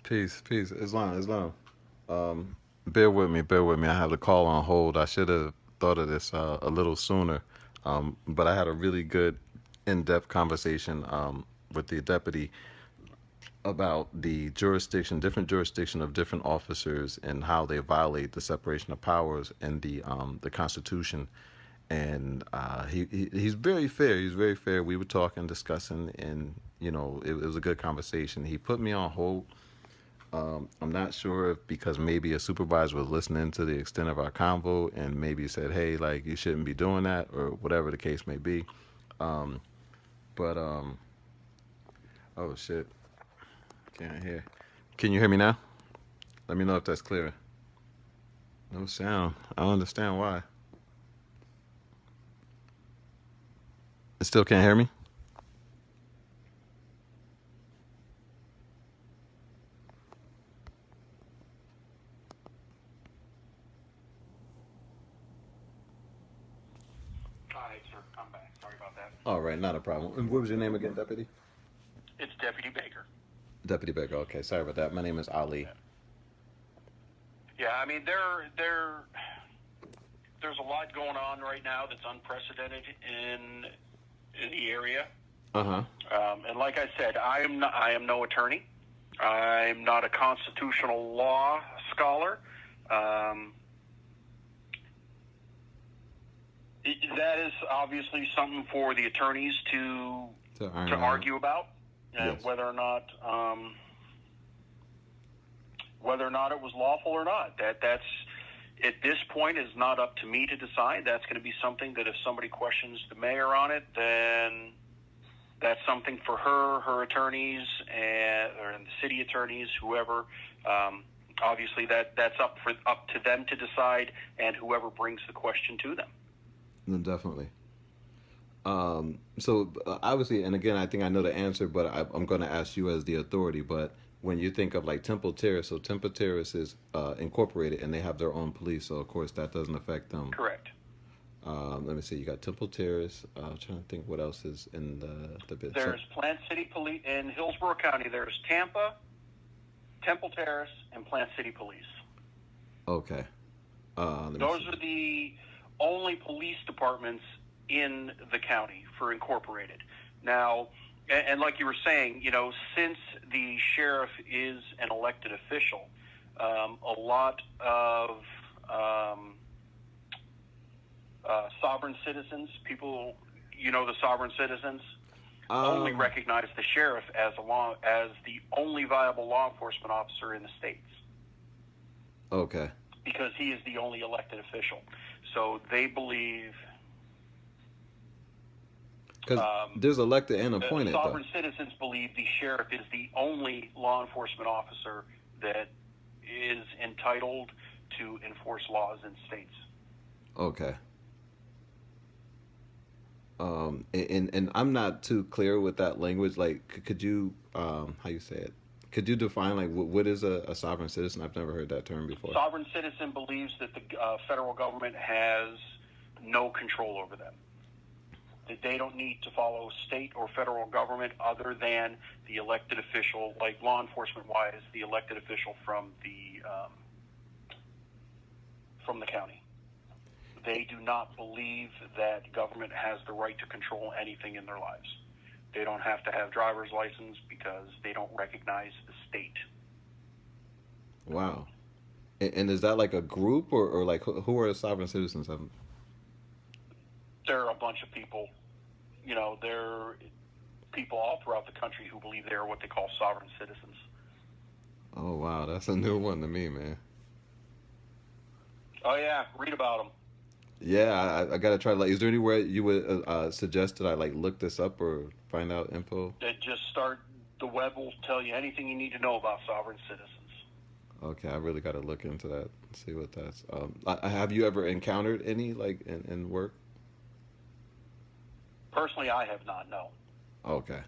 Peace, peace. Islam, Islam. Um, bear with me, bear with me. I have the call on hold. I should have thought of this a little sooner. But I had a really good, in-depth conversation with the deputy about the jurisdiction, different jurisdiction of different officers and how they violate the separation of powers and the Constitution. And he's very fair. He's very fair. We were talking, discussing, and it was a good conversation. He put me on hold. I'm not sure if because maybe a supervisor was listening to the extent of our convo and maybe said, "Hey, like you shouldn't be doing that," or whatever the case may be. Um, but oh shit, can't hear. Can you hear me now? Let me know if that's clear. No sound. I don't understand why. It still can't hear me. Hi, sir. I'm back. Sorry about that. All right, not a problem. And what was your name again, Deputy? It's Deputy Baker. Deputy Baker. Okay, sorry about that. My name is Ali. Yeah, I mean there's a lot going on right now that's unprecedented in the area. Uh huh. And like I said, I am no attorney. I'm not a constitutional law scholar. That is obviously something for the attorneys to argue about, and Yes. whether or not it was lawful or not. That's at this point is not up to me to decide. That's going to be something that if somebody questions the mayor on it, then that's something for her attorneys, or the city attorneys, whoever. Obviously, that's up to them to decide, and whoever brings the question to them. No, definitely. So obviously, and again, I think I know the answer, but I'm going to ask you as the authority. But when you think of like Temple Terrace, so Temple Terrace is incorporated and they have their own police, so of course that doesn't affect them. Correct. Let me see. You got Temple Terrace. I'm trying to think what else is in the bit. There's Plant City Police in Hillsborough County. There's Tampa, Temple Terrace, and Plant City Police. Okay. Those are the only police departments in the county for incorporated. Now, and like you were saying, since the sheriff is an elected official, a lot of sovereign citizens, people, the sovereign citizens, only recognize the sheriff as the only viable law enforcement officer in the states. Okay. Because he is the only elected official. So they believe... Because there's elected and appointed, sovereign citizens believe the sheriff is the only law enforcement officer that is entitled to enforce laws in states. Okay. And I'm not too clear with that language. Like, could you, how you say it? Could you define like what is a sovereign citizen? I've never heard that term before. Sovereign citizen believes that the federal government has no control over them. That they don't need to follow state or federal government other than the elected official, like law enforcement-wise, the elected official from the county. They do not believe that government has the right to control anything in their lives. They don't have to have driver's license because they don't recognize the state. Wow. And is that like a group or like who are the sovereign citizens? There are a bunch of people, there are people all throughout the country who believe they are what they call sovereign citizens. Oh, wow. That's a new one to me, man. Oh, yeah. Read about them. Yeah, I got to try. Like, is there anywhere you would suggest that I like look this up or find out info? The web will tell you anything you need to know about sovereign citizens. Okay, I really got to look into that and see what that's. Have you ever encountered any like in work? Personally, I have not, no. Okay.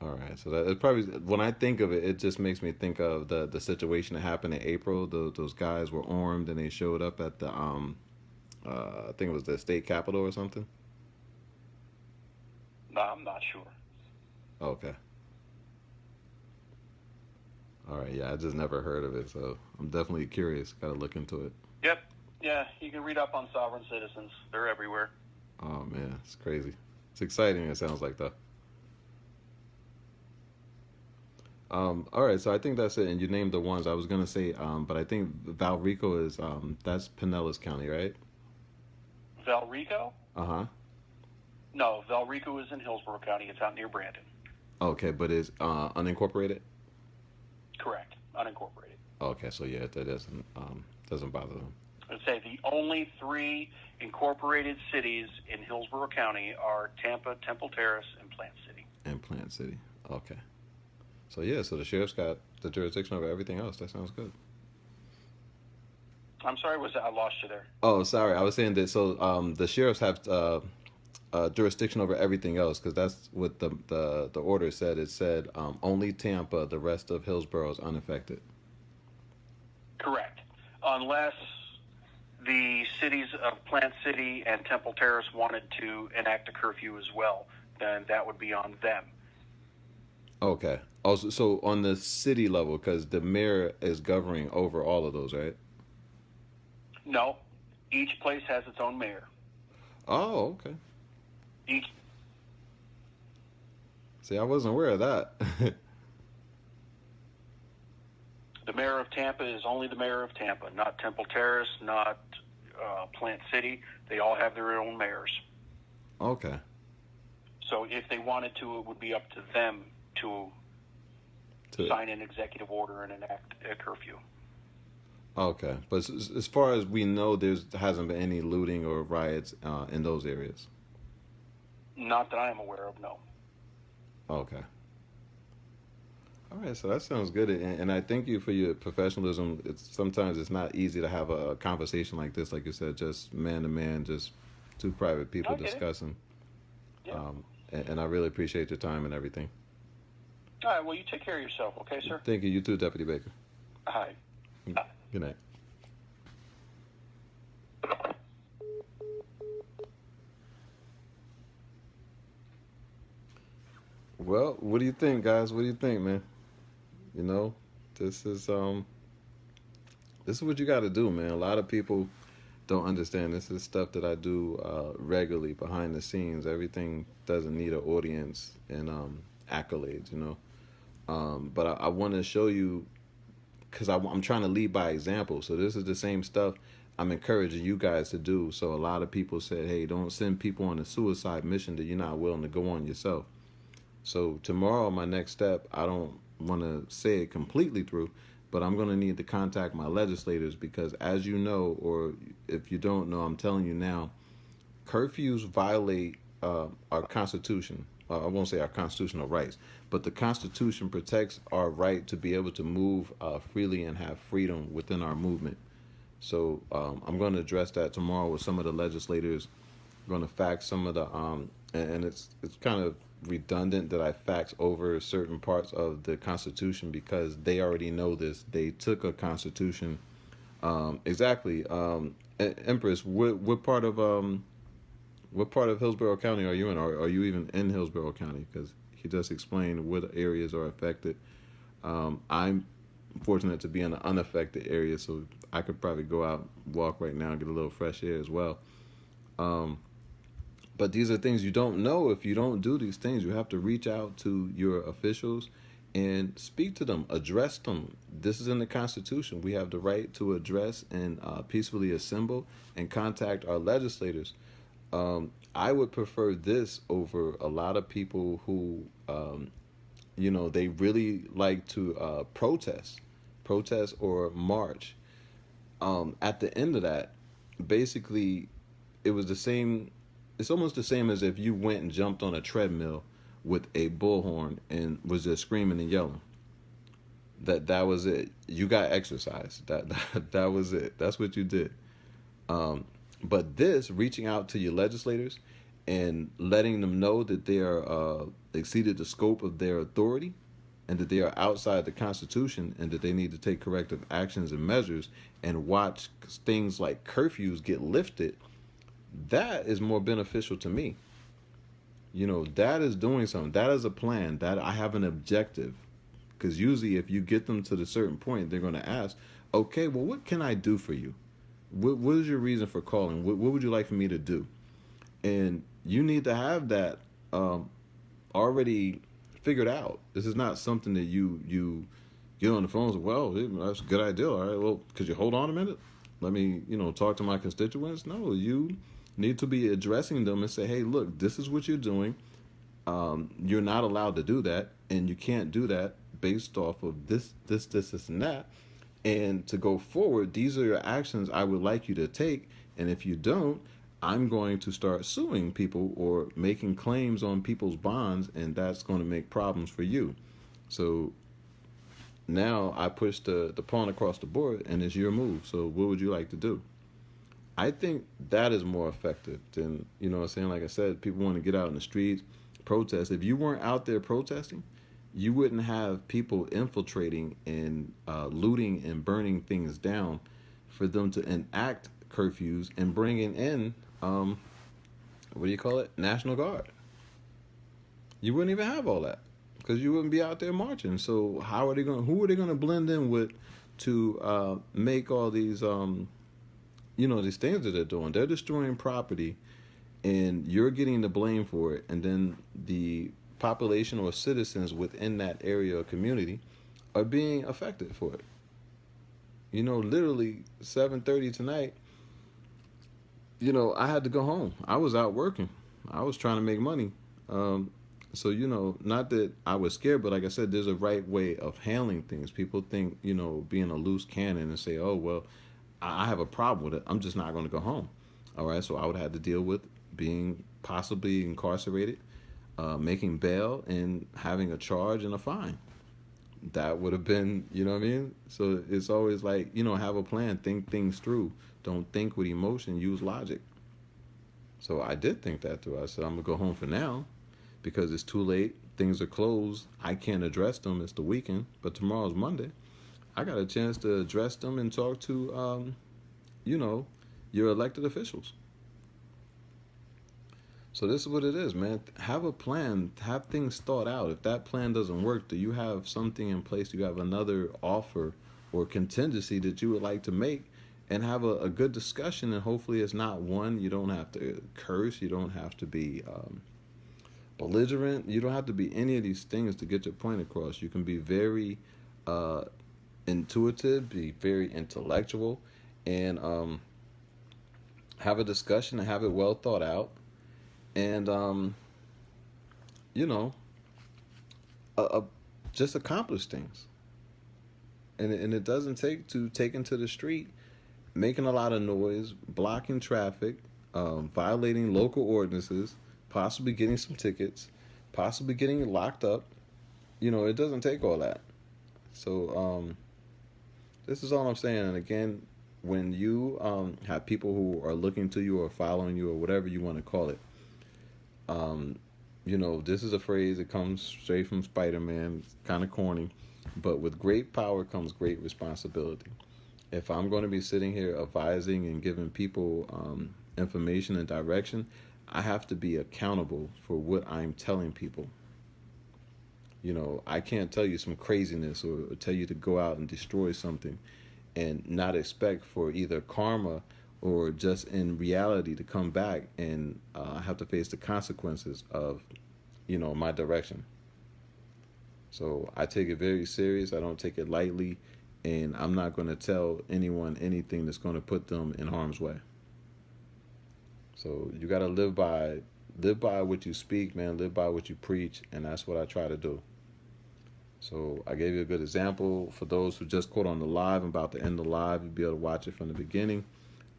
All right. So that it probably when I think of it, it just makes me think of the situation that happened in April. Those guys were armed and they showed up at the I think it was the state capitol or something. No, I'm not sure. Okay. All right, yeah, I just never heard of it, so I'm definitely curious. Got to look into it. Yep. Yeah, you can read up on sovereign citizens. They're everywhere. Oh man, it's crazy. It's exciting. It sounds like though. All right, so I think that's it. And you named the ones I was gonna say, but I think Valrico is that's Pinellas County, right? Valrico? Uh huh. No, Valrico is in Hillsborough County. It's out near Brandon. Okay, but is unincorporated? Correct. Unincorporated. Okay, so yeah, that doesn't bother them. I'd say the only three incorporated cities in Hillsborough County are Tampa, Temple Terrace, and Plant City. And Plant City. Okay. So yeah, so the sheriff's got the jurisdiction over everything else. That sounds good. I'm sorry, I lost you there? Oh, sorry. I was saying that. So the sheriffs have jurisdiction over everything else because that's what the order said. It said only Tampa. The rest of Hillsborough is unaffected. Correct. Unless the cities of Plant City and Temple Terrace wanted to enact a curfew as well, then that would be on them. Okay. Also, so on the city level, because the mayor is governing over all of those, right? No, each place has its own mayor. Oh, okay. Each See, I wasn't aware of that. The mayor of Tampa is only the mayor of Tampa, not Temple Terrace, not Plant City. They all have their own mayors. Okay. So if they wanted to, it would be up to them to sign an executive order and enact a curfew. Okay, but as far as we know, there hasn't been any looting or riots in those areas. Not that I am aware of, no. Okay. All right, so that sounds good, and I thank you for your professionalism. Sometimes it's not easy to have a conversation like this, like you said, just man to man, just two private people discussing. Yeah. And I really appreciate your time and everything. All right, well, you take care of yourself, okay, sir? Thank you. You too, Deputy Baker. Hi. Good night. Well, what do you think, guys? What do you think, man? You know, this is what you got to do, man. A lot of people don't understand. This is stuff that I do regularly behind the scenes. Everything doesn't need an audience and accolades, you know. But I want to show you because I'm trying to lead by example. So this is the same stuff I'm encouraging you guys to do. So a lot of people said, hey, don't send people on a suicide mission that you're not willing to go on yourself. So tomorrow, my next step, I don't want to say it completely through, but I'm going to need to contact my legislators because as you know, or if you don't know, I'm telling you now, curfews violate our Constitution. I won't say our constitutional rights, but the Constitution protects our right to be able to move freely and have freedom within our movement. So I'm going to address that tomorrow with some of the legislators. I'm going to fax some of the and it's kind of redundant that I fax over certain parts of the Constitution because they already know this. They took a Constitution exactly. Empress, what part of Hillsborough County are you in? Are you even in Hillsborough County? Because he just explained what areas are affected. I'm fortunate to be in an unaffected area, so I could probably go out, walk right now, and get a little fresh air as well. But these are things you don't know if you don't do these things. You have to reach out to your officials and speak to them, address them. This is in the Constitution. We have the right to address and peacefully assemble and contact our legislators. I would prefer this over a lot of people who, they really like to protest or march. At the end of that, basically, it was the same. It's almost the same as if you went and jumped on a treadmill with a bullhorn and was just screaming and yelling. That was it. You got exercise. That was it. That's what you did. But this, reaching out to your legislators and letting them know that they are exceeded the scope of their authority and that they are outside the Constitution and that they need to take corrective actions and measures and watch things like curfews get lifted, that is more beneficial to me. You know, that is doing something. That is a plan. That I have an objective. Because usually, if you get them to the certain point, they're going to ask, okay, well, what can I do for you? What is your reason for calling? What would you like for me to do? And you need to have that um, already figured out. This is not something that you get on the phone and say, well, that's a good idea. All right, well, could you hold on a minute? Let me, talk to my constituents. No, you need to be addressing them and say, hey, look, this is what you're doing. You're not allowed to do that, and you can't do that based off of this, and that. And to go forward, these are your actions I would like you to take. And if you don't, I'm going to start suing people or making claims on people's bonds, and that's going to make problems for you. So now I push the pawn across the board, and it's your move. So what would you like to do? I think that is more effective than, what I'm saying? Like I said, people want to get out in the streets, protest. If you weren't out there protesting, you wouldn't have people infiltrating and looting and burning things down for them to enact curfews and bringing in, what do you call it? National Guard. You wouldn't even have all that because you wouldn't be out there marching. So how are they going? Who are they going to blend in with to make all these, these things that they're doing? They're destroying property, and you're getting the blame for it, and then the population or citizens within that area or community are being affected for it. Literally 7:30 tonight, I had to go home. I was out working. I was trying to make money. So, not that I was scared, but like I said, there's a right way of handling things. People think, being a loose cannon and say, oh, well, I have a problem with it. I'm just not going to go home. All right. So I would have to deal with being possibly incarcerated, making bail, and having a charge and a fine. That would have been, you know what I mean? So it's always like, have a plan, think things through. Don't think with emotion, use logic. So I did think that through. I said, I'm going to go home for now because it's too late. Things are closed. I can't address them. It's the weekend, but tomorrow's Monday. I got a chance to address them and talk to, your elected officials. So this is what it is, man. Have a plan. Have things thought out. If that plan doesn't work, do you have something in place? Do you have another offer or contingency that you would like to make? And have a good discussion. And hopefully it's not one. You don't have to curse. You don't have to be belligerent. You don't have to be any of these things to get your point across. You can be very intuitive, be very intellectual, and have a discussion and have it well thought out. And you know, just accomplish things. And it doesn't take to taking to the street, making a lot of noise, blocking traffic, violating local ordinances, possibly getting some tickets, possibly getting locked up. It doesn't take all that. So this is all I'm saying. And again, when you have people who are looking to you or following you or whatever you want to call it, this is a phrase that comes straight from Spider-Man. It's kind of corny, but with great power comes great responsibility. If I'm going to be sitting here advising and giving people information and direction, I have to be accountable for what I'm telling people. I can't tell you some craziness or tell you to go out and destroy something and not expect for either karma or just in reality to come back and have to face the consequences of, my direction. So I take it very serious. I don't take it lightly, and I'm not going to tell anyone anything that's going to put them in harm's way. So you got to live by what you speak, man. Live by what you preach, and that's what I try to do. So I gave you a good example. For those who just caught on the live, I'm about to end the live. You'll be able to watch it from the beginning.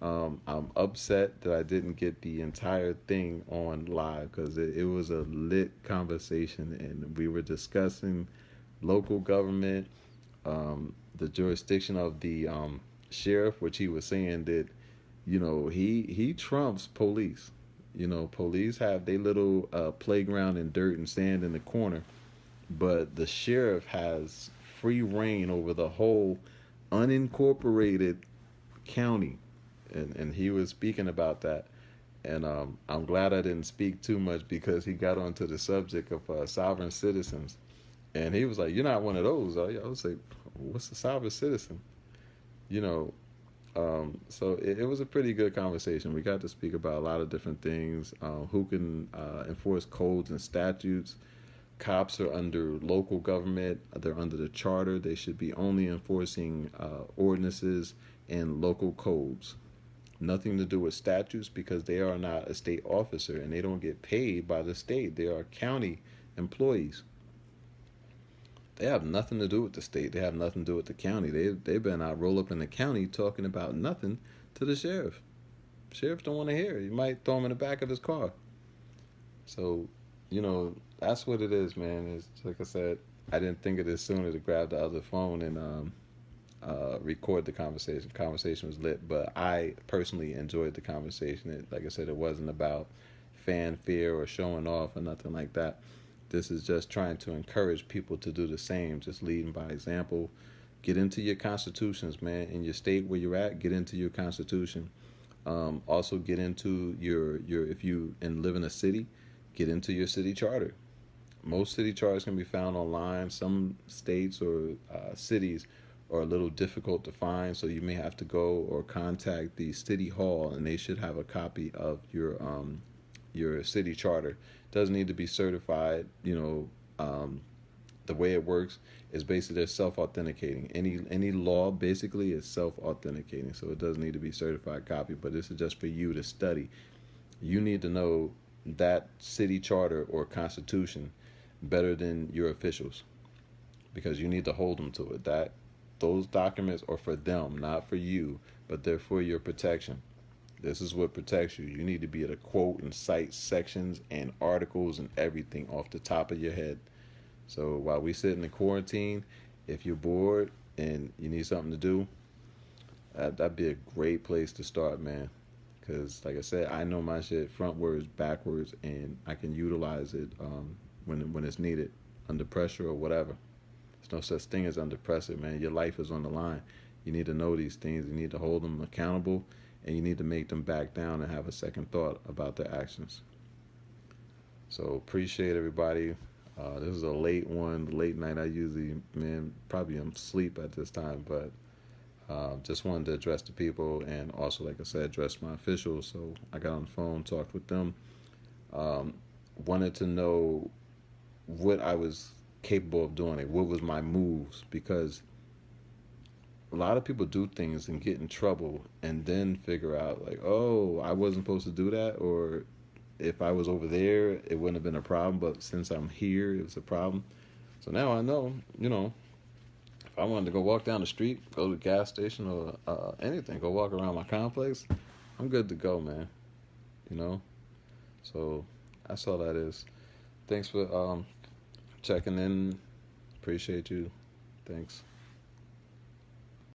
I'm upset that I didn't get the entire thing on live because it was a lit conversation, and we were discussing local government, the jurisdiction of the sheriff, which he was saying that, he trumps police. Police have their little playground in dirt and sand in the corner, but the sheriff has free reign over the whole unincorporated county. And he was speaking about that. And I'm glad I didn't speak too much because he got onto the subject of sovereign citizens. And he was like, "You're not one of those, are you?" I was like, "What's a sovereign citizen?" You know, so it was a pretty good conversation. We got to speak about a lot of different things. Who can enforce codes and statutes? Cops are under local government. They're under the charter. They should be only enforcing ordinances and local codes. Nothing to do with statutes because they are not a state officer and they don't get paid by the state. They are county employees. They have nothing to do with the state. They have nothing to do with the county. They better not roll up in the county talking about nothing to the sheriff. Sheriff don't want to hear it. You might throw him in the back of his car. So, that's what it is, man. It's like I said, I didn't think of this sooner to grab the other phone and record the conversation. Conversation was lit, but I personally enjoyed the conversation. Like I said, it wasn't about fanfare or showing off or nothing like that. This is just trying to encourage people to do the same, just leading by example. Get into your constitutions, man. In your state where you're at, get into your constitution. Also, get into your if you and live in a city, get into your city charter. Most city charters can be found online. Some states or cities are a little difficult to find, so you may have to go or contact the city hall, and they should have a copy of your city charter. Doesn't need to be certified. The way it works is basically they're self-authenticating. Any law basically is self-authenticating, so it doesn't need to be certified copy. But this is just for you to study. You need to know that city charter or constitution better than your officials because you need to hold them to it. Those documents are for them, not for you, but they're for your protection. This is what protects you. You need to be able to quote and cite sections and articles and everything off the top of your head. So while we sit in the quarantine, if you're bored and you need something to do, that'd be a great place to start, man. Because, like I said, I know my shit frontwards, backwards, and I can utilize it when it's needed, under pressure or whatever. There's no such thing as under pressure, man. Your life is on the line. You need to know these things. You need to hold them accountable, and you need to make them back down and have a second thought about their actions. So appreciate everybody. This is a late one, late night. I usually, man, probably am asleep at this time, but just wanted to address the people and also, like I said, address my officials. So I got on the phone, talked with them. Wanted to know what I was capable of doing. What was my moves? Because a lot of people do things and get in trouble and then figure out like, oh, I wasn't supposed to do that, or if I was over there, it wouldn't have been a problem. But since I'm here, it was a problem. So now I know, if I wanted to go walk down the street, go to the gas station or anything, go walk around my complex, I'm good to go, man. So that's all that is. Thanks for checking in. Appreciate you. Thanks.